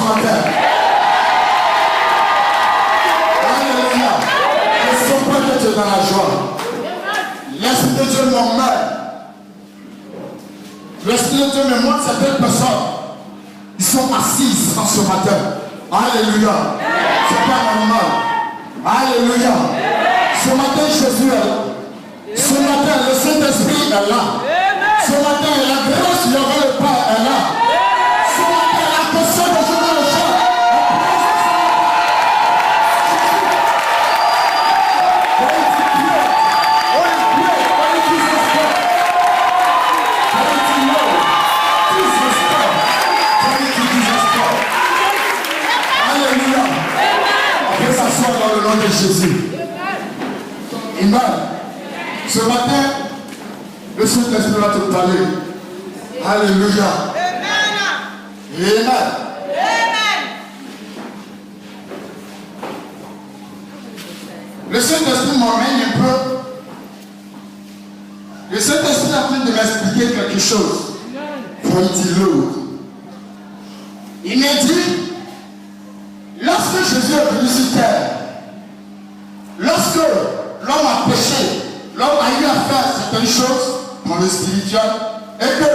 matin. Alléluia. Ne sois pas que tu es dans la joie. L'Esprit de Dieu m'emmène. L'Esprit de Dieu me montre certaines personnes. Ils sont assises en ce matin. Alléluia. C'est pas normal. Alléluia. Ce matin, Jésus est là. Ce matin, le Saint-Esprit est là. Ce matin, la grâce qui aura le Père est là. Ce matin, la personne de Dieu dans le champ. Alléluia. Après s'asseoir dans le nom de Jésus. Amen. Ce matin, le Saint-Esprit va te parler. Alléluia. Amen. Le Saint-Esprit m'emmène un peu. Le Saint-Esprit est en train de m'expliquer quelque chose. Il m'a dit, lorsque Jésus est venu sur terre, lorsque l'homme a péché, l'homme a eu à faire certaines choses dans le spirituel, et que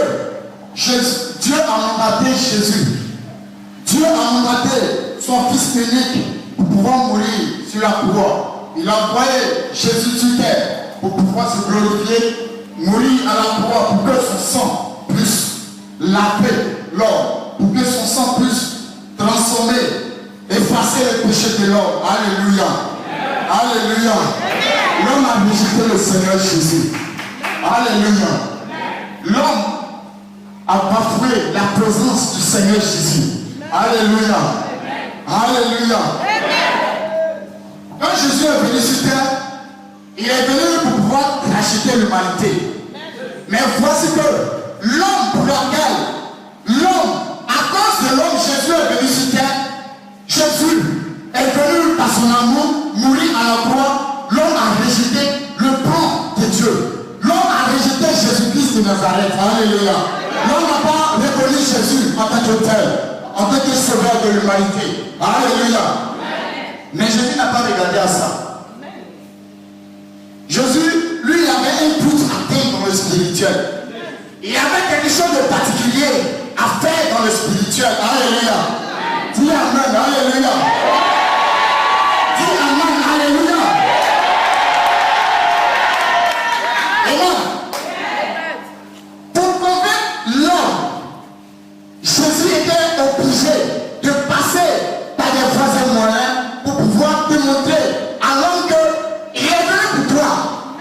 Dieu a mandaté Jésus. Dieu a mandaté son Fils unique pour pouvoir mourir sur la croix. Il a envoyé Jésus sur terre pour pouvoir se glorifier, mourir à la croix pour que son sang puisse laver l'homme, pour que son sang puisse transformer, effacer les péchés de l'homme. Alléluia. Alléluia. L'homme a rejeté le Seigneur Jésus. Alléluia. L'homme a bafoué la présence du Seigneur Jésus. Alléluia. Alléluia. Quand Jésus est venu sur terre, il est venu pour pouvoir racheter l'humanité. Mais voici que l'homme pour lequel l'homme, à cause de l'homme, Jésus est venu sur terre, Jésus est venu par son amour mourir à la croix. L'homme a rejeté le plan de Dieu. L'homme a rejeté Jésus-Christ de Nazareth. Alléluia. L'homme n'a pas reconnu Jésus en tant que tel, en tant que sauveur de l'humanité. Alléluia. Mais Jésus n'a pas regardé à ça. Jésus, lui, il avait un but à atteindre dans le spirituel. Il y avait quelque chose de particulier à faire dans le spirituel. Alléluia. Dis Amen. Alléluia. Dis Amen. Alléluia. Amen. Pour convaincre l'homme, Jésus était obligé de passer par des voies et moyens pour pouvoir démontrer à l'homme qu'il est venu pour toi,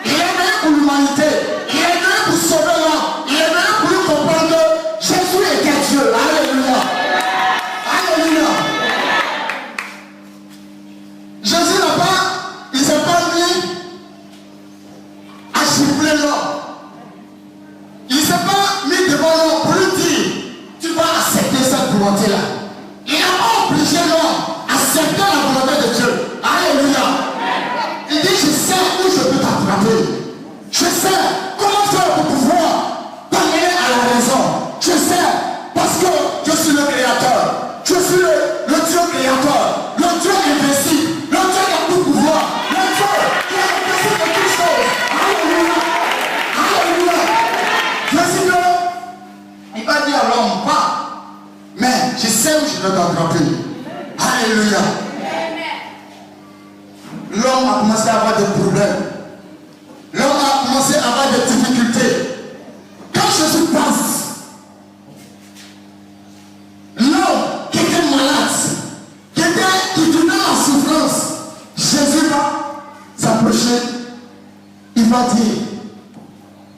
il est venu pour l'humanité, il est venu pour sauver l'homme, il est venu pour lui comprendre que Jésus était Dieu. Alléluia. Alléluia. Jésus il ne s'est pas mis à gifler l'homme. Il ne s'est pas mis devant l'homme pour lui dire, tu vas accepter cette volonté-là. Il n'a pas obligé l'homme à accepter la volonté de Dieu. Alléluia. Il dit, je sais où je peux t'attraper. Je sais comment faire pour pouvoir t'amener à la raison. Je sais parce que je suis le créateur. Je suis le Dieu créateur. Le Dieu invincible. Le Dieu qui a tout pouvoir. Le Dieu qui a invincible de toutes choses. Alléluia. Alléluia. Jésus, il va dire à l'homme, pas. Mais je sais où je vais t'attraper. Alléluia. L'homme a commencé à avoir des problèmes. L'homme a commencé à avoir des difficultés. Quand Jésus passe, l'homme qui était malade, qui vivait en souffrance, Jésus va s'approcher. Il va dire,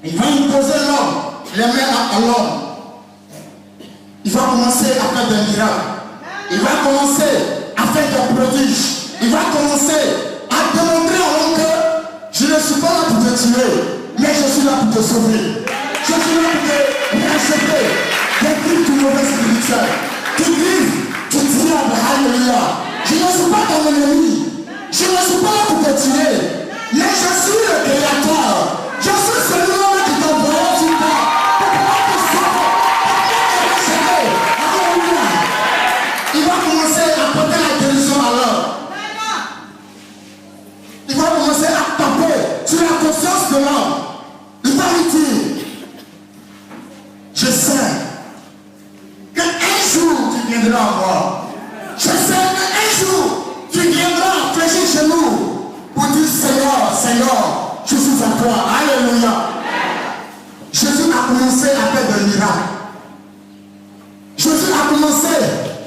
il va imposer l'homme, les mains à l'homme. Il va commencer à faire des miracles. Il va commencer à faire des prodiges. Il va commencer à démontrer à l'homme que je ne suis pas là pour te tuer, mais je suis là pour te sauver. Je suis là pour te racheter des crimes du mauvais spirituel. Tu vis, tu diable, alléluia. Je ne suis pas ton ennemi. Je ne suis pas là pour te tuer, mais je suis le créateur. Je suis celui-là qui t'a envoyé sur terre pour pouvoir te sauver, pour pouvoir te racheter. Alléluia. Il va jour tu viendras en moi. Je sais qu'un jour tu viendras fléchir chez nous pour dire Seigneur, Seigneur, je suis à toi. Alléluia. Jésus a commencé à faire des miracles. Jésus a commencé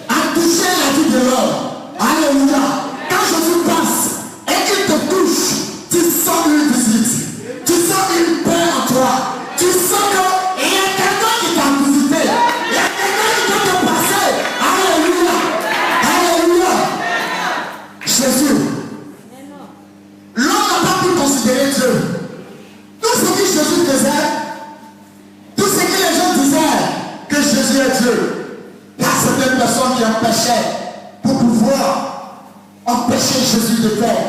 à toucher la vie de l'homme. Alléluia. Quand Jésus passe et qu'il te touche, tu sens une visite. Tu sens une paix en toi. Tu sens qu'il y a quelqu'un qui t'a visité. Il y a quelqu'un qui t'a te passer. Alléluia. Alléluia. Jésus. L'homme n'a pas pu considérer Dieu. Tout ce que Jésus faisait, tout ce que les gens disaient que Jésus est Dieu, il y a certaines personnes qui empêchaient pour pouvoir empêcher Jésus de faire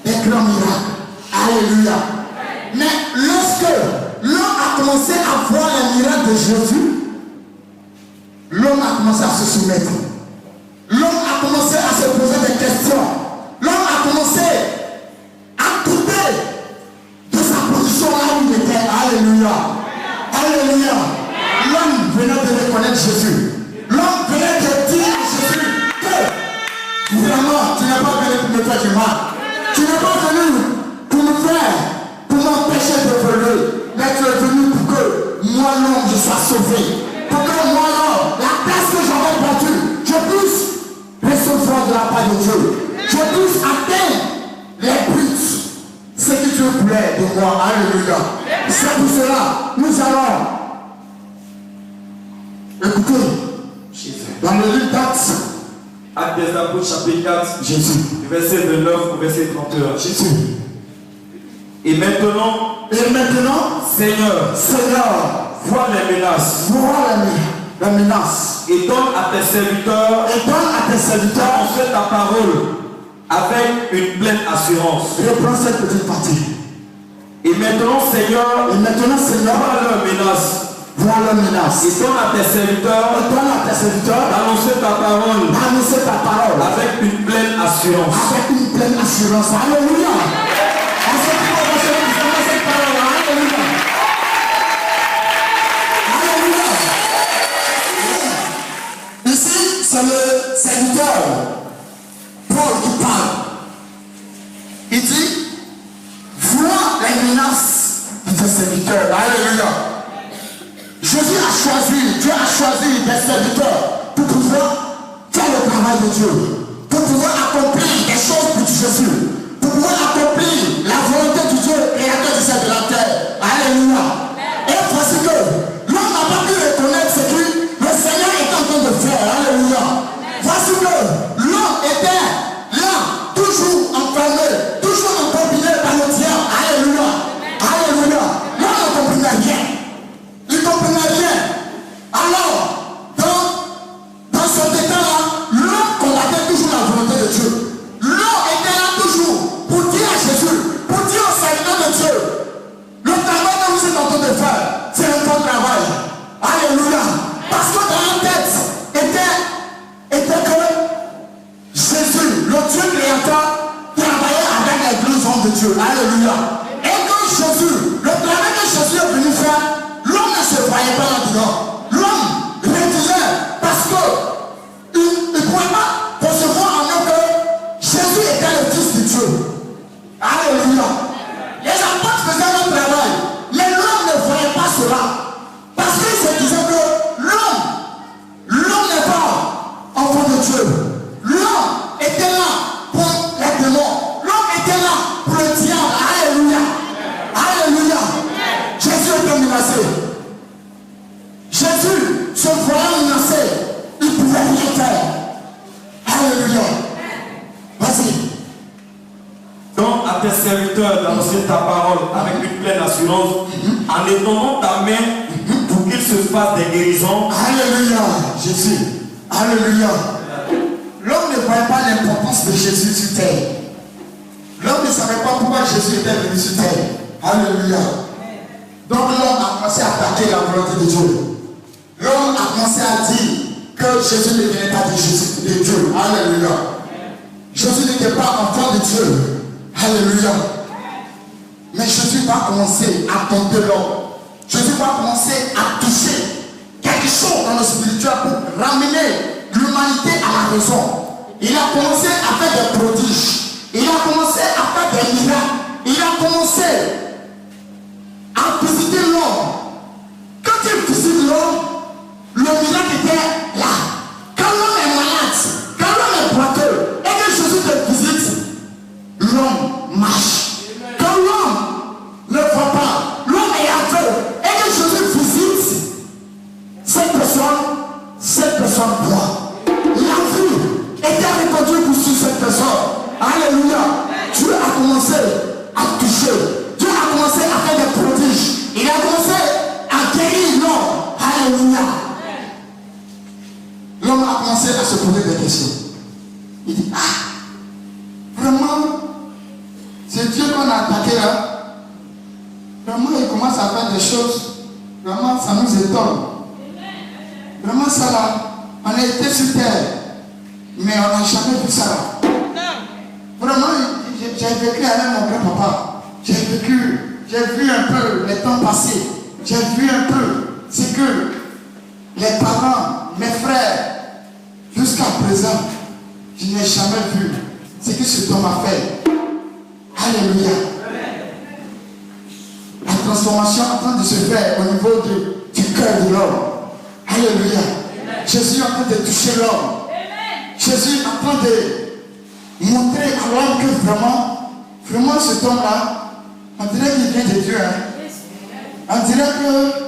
des grands miracles. Alléluia. Mais lorsque l'homme a commencé à voir les miracles de Jésus, l'homme a commencé à se soumettre. L'homme a commencé à se poser des questions. L'homme a commencé à douter de sa position là où il était. Alléluia. Alléluia. L'homme venait de reconnaître Jésus. L'homme venait de dire à Jésus que vraiment tu n'es pas venu pour me faire du mal. Tu n'es pas venu pour me faire, pour m'empêcher de voler. Mais tu es venu pour que moi l'homme je sois sauvé. Pour que moi l'homme, la place que j'aurais perdue, je puisse recevoir de la part de Dieu. Je puisse atteindre les buts. Ce que Dieu voulait de moi. Alléluia. C'est pour cela, nous allons écouter dans le livre d'Actes. Actes des Apôtres, chapitre 4, Jésus. verset 29 au verset 31. Jésus. Et maintenant, Seigneur, vois les menaces. La menace. Et donne à tes serviteurs annoncer ta parole avec une pleine assurance. Reprends cette petite partie. Et maintenant, Seigneur, vois leurs menaces. Et donne à tes serviteurs d'annoncer ta parole avec une pleine assurance. Alléluia. Ici, c'est le serviteur Paul qui parle. Il dit, vois les menaces de tes serviteurs. Alléluia. Jésus a choisi, Dieu a choisi des serviteurs pour pouvoir faire le travail de Dieu, pour pouvoir accomplir des choses pour Jésus, pour pouvoir accomplir la volonté du Dieu créateur du ciel de la terre. Alléluia. Et voici que l'homme n'a pas pu reconnaître ce que le Seigneur est en train de faire. Alléluia. Voici que l'homme était là, toujours enfermé, toujours empobiné par le diable. Alléluia. Alléluia. L'homme ne comprenait rien. Il ne comprenait rien. Alors, dans cet état-là, l'homme combattait toujours la volonté de Dieu. L'homme était là toujours pour dire à Jésus, pour dire au Seigneur de Dieu, le travail que vous êtes en train de faire, c'est un bon travail. Alléluia. Parce que dans la tête était que Jésus, le Dieu créateur, travaillait avec les grands hommes de Dieu. Alléluia. Et quand Jésus, le travail que Jésus est venu faire, l'homme ne se voyait pas là-dedans. L'homme réduisait parce qu'il ne pouvait pas concevoir en eux que Jésus était le Fils de Dieu. Alléluia. Les apôtres faisaient leur travail, mais l'homme ne voyait pas cela. Parce qu'il se disait que l'homme n'est pas enfant de Dieu. L'homme était là pour les démons. L'homme était là pour le diable. Alléluia. Alléluia. Jésus était menacé. Jésus, se voyant menacé, il ne pouvait rien faire. Alléluia. Vas-y. Donne à tes serviteurs d'annoncer ta parole avec une pleine assurance en étendant ta main pour qu'ils se fassent des guérisons. Alléluia. Jésus. Alléluia. L'homme ne voyait pas l'importance de Jésus sur terre. L'homme ne savait pas pourquoi Jésus était venu sur terre. Alléluia. Donc l'homme a commencé à attaquer la volonté de Dieu. L'homme a commencé à dire que Jésus ne venait pas de Dieu. Alléluia. Jésus n'était pas enfant de Dieu. Alléluia. Mais Jésus va commencer à tenter l'homme. Jésus va commencer à toucher quelque chose dans le spirituel pour ramener l'humanité à la raison. Il a commencé à faire des prodiges. Il a commencé à faire des miracles. Il a commencé à visiter l'homme. Quand il visite l'homme, le miracle était là. Quand l'homme est malade, quand l'homme est boiteux, et que Jésus te visite, l'homme marche. Quand l'homme ne voit pas, l'homme est aveugle, et que Jésus visite, cette personne voit. La vue était répandue pour cette personne. Alléluia. Dieu a commencé à toucher. Dieu a commencé à faire des prodiges. Il a commencé à guérir l'homme. Alléluia. L'homme a commencé à se poser des questions. Il dit, vraiment, c'est Dieu qu'on a attaqué là. Vraiment, il commence à faire des choses. Vraiment, ça nous étonne. Vraiment, ça là, on a été sur terre, mais on n'a jamais vu ça là. Vraiment, j'ai vécu avec mon grand-papa. J'ai vu un peu les temps passés. J'ai vu un peu ce que les parents, mes frères, jusqu'à présent, je n'ai jamais vu ce que cet homme a fait. Alléluia. La transformation est en train de se faire au niveau du cœur de l'homme. Alléluia. Jésus est en train de toucher l'homme. Jésus est en train de montrer à l'homme que vraiment cet homme-là, on dirait qu'il vient de Dieu. Hein? On dirait que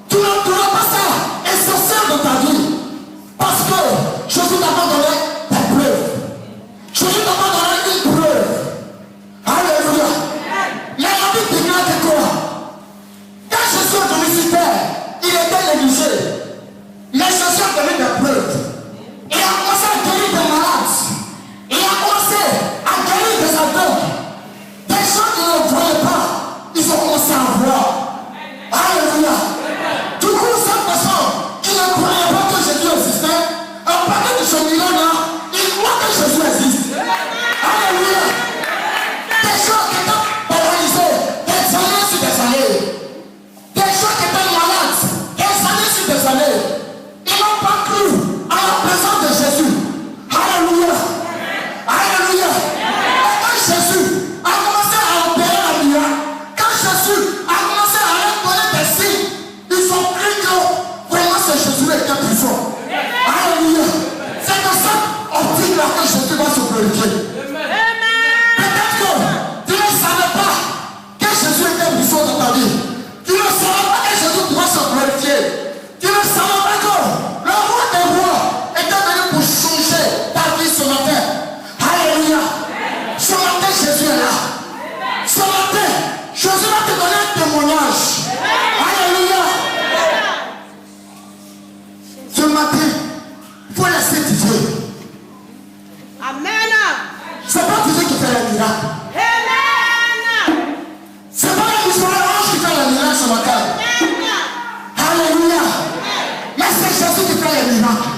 tu ne trouveras pas ça. Et ça négligé. Mais Jésus a donné des preuves. Il a commencé à guérir des malades. Il a commencé à guérir des aveugles. Des gens qui ne voyaient pas, ils ont commencé à voir. Alléluia. Du coup, cette personne qui ne croyait pas que Jésus existait, en parlant de ce milieu-là, il voit que Jésus existe. Alléluia. Des gens qui étaient paralysés, des années sur des années. Des gens qui étaient malades, des années sur des années. Ils n'ont pas cru à la présence de Jésus. Alléluia. Alléluia. Et quand Jésus a commencé à opérer un miracle, quand Jésus a commencé à leur donner des signes, ils ont cru que vraiment ce Jésus était puissant. Alléluia. C'est de cette optique-là que Jésus va se glorifier. Peut-être que tu ne savais pas que Jésus était puissant dans ta vie. Tu ne savais pas que Jésus doit se glorifier. Tu ne savais pas que le roi des rois était venu pour changer ta vie ce matin. Alléluia. Ce matin, Jésus est là. Ce matin, Jésus va te donner un témoignage. Alléluia. Ce matin, il faut laisser Dieu. Amen. C'est pas Dieu qui fait les miracles. Amen. C'est pas la missionnaire qui fait les miracles ce matin. Alléluia. Mais c'est Jésus qui fait les miracles.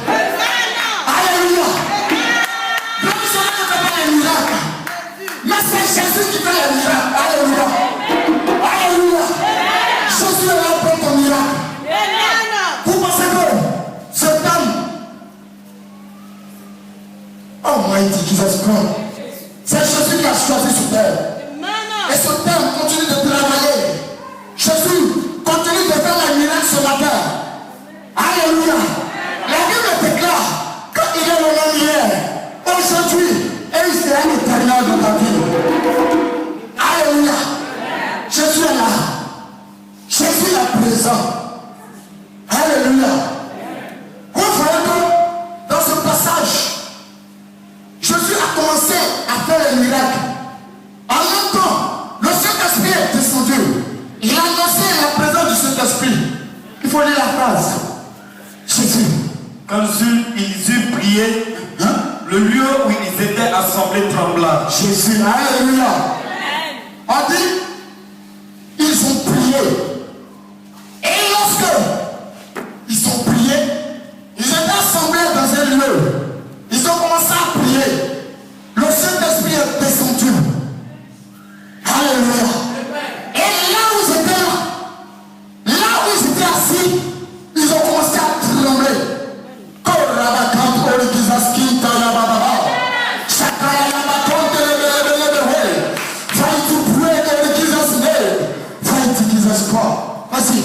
Alléluia. Le missionnaire ne fait pas les miracles. Mais c'est Jésus qui fait les miracles. Alléluia. Alléluia. Jésus est là pour ton miracle. Vous pensez que cet homme, oh mighty Jesus Christ, c'est Jésus qui a choisi ce terre. Et ce terme continue de travailler. Jésus continue de faire les miracles ce matin. Alléluia. La Bible déclare qu'il est le même hier, aujourd'hui, et il sera l'éternel dans ta vie. Alléluia. Jésus est là. Jésus est présent. Alléluia. Vous voyez que dans ce passage, Jésus a commencé à faire les miracles. En même temps, le Saint-Esprit est descendu. Il a annoncé la présence du Saint-Esprit. Il faut lire la phrase. Jésus. Quand ils eurent prié, le lieu où ils étaient assemblés trembla. Jésus. Alléluia. On dit, ils ont prié. Et lorsque ils ont prié, ils étaient assemblés dans un lieu. Ils ont commencé à prier. Le Saint-Esprit est descendu. Alléluia. Et là où ils étaient là où ils étaient assis, ils ont commencé à trembler. Vas-y.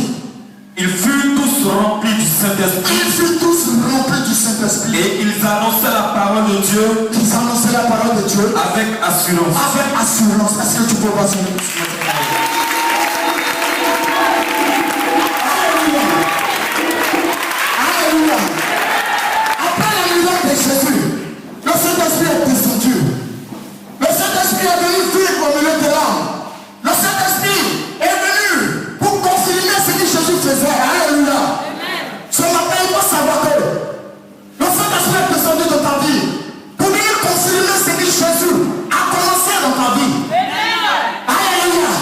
Ils furent tous remplis du Saint-Esprit. Ils furent tous remplis du Saint-Esprit. Et ils annonçaient la parole de Dieu. Ils annonçaient la parole de Dieu avec assurance. Avec assurance. Est-ce que tu peux passer? Alléluia. Alléluia. Après le miracle de Jésus, le Saint-Esprit est descendu. Le Saint-Esprit est venu vivre au milieu de l'âme. Le Saint-Esprit est venu pour confirmer ce que Jésus faisait. Alléluia. Ce matin, il faut savoir que le Saint-Esprit est descendu dans ta vie pour venir confirmer ce que Jésus a commencé dans ta vie. Alléluia.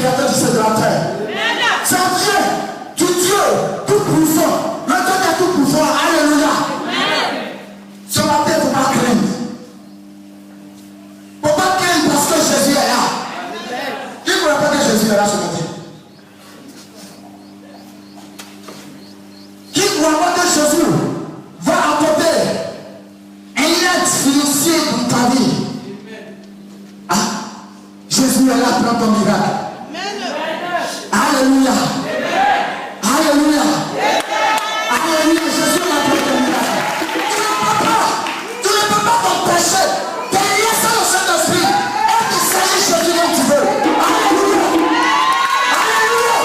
créateur du ciel de la terre. C'est Dieu, du Dieu tout-puissant, le Dieu qui est tout-puissant. Alléluia. Ce matin, il ne faut pas craindre. Il ne faut pas craindre parce que Jésus est là. Qui ne voulait pas que Jésus est là ce matin? Qui ne voit pas que Jésus va apporter un aide financier dans ta vie? Ah, Jésus est là pour ton miracle. Alléluia. Alléluia. Alléluia. Jésus est là pour ton miracle. Tu ne peux pas t'empêcher de laisser le Saint-Esprit et de salir Jésus dont tu veux. Alléluia. Alléluia.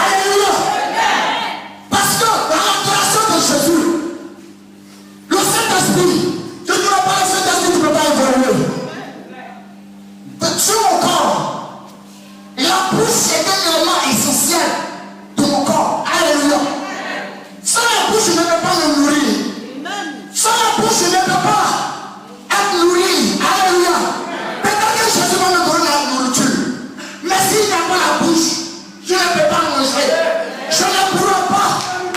Alléluia. Parce que dans l'adoration de Jésus, le Saint-Esprit, tu ne dois pas le Saint-Esprit, tu ne peux pas évoluer. Sur mon corps, la bouche est un élément essentiel de mon corps. Alléluia. Sans la bouche, je ne peux pas me nourrir. Sans la bouche, je ne peux pas être nourri. Alléluia. Peut-être que Jésus va me donner la nourriture. Mais s'il n'y a pas la bouche, je ne peux pas manger. Je ne pourrai pas.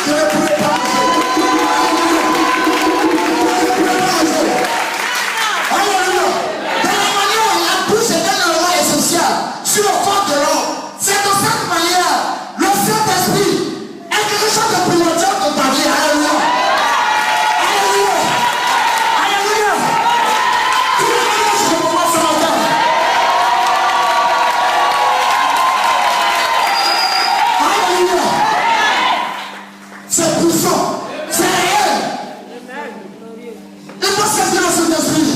Je ne pourrai pas manger. Alléluia. De la manière où la bouche est un élément essentiel sur le corps de l'homme, c'est de cette manière le Saint-Esprit est quelque chose de primordial dans ta vie. Alléluia. Alléluia. Alléluia. Tout le monde, je commence à entendre. Alléluia. C'est puissant. C'est réel. Il faut saisir le Saint-Esprit.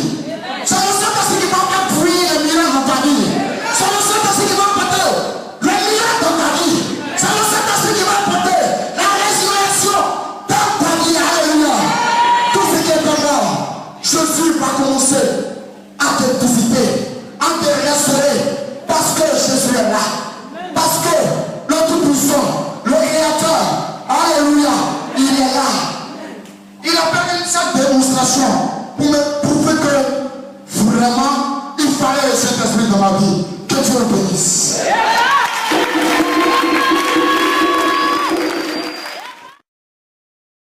C'est le Saint-Esprit qui va appuyer les miracles dans ta vie. C'est le Saint-Esprit qui va apporter les miracles dans ta vie. C'est le Saint-Esprit qui va apporter la résurrection dans ta vie. Alléluia. Tout ce qui est mort, Jésus va commencer à te visiter, à te restaurer, parce que Jésus est là. Parce que le Tout-Puissant, le Créateur, alléluia, il est là. Il a fait une seule démonstration pour me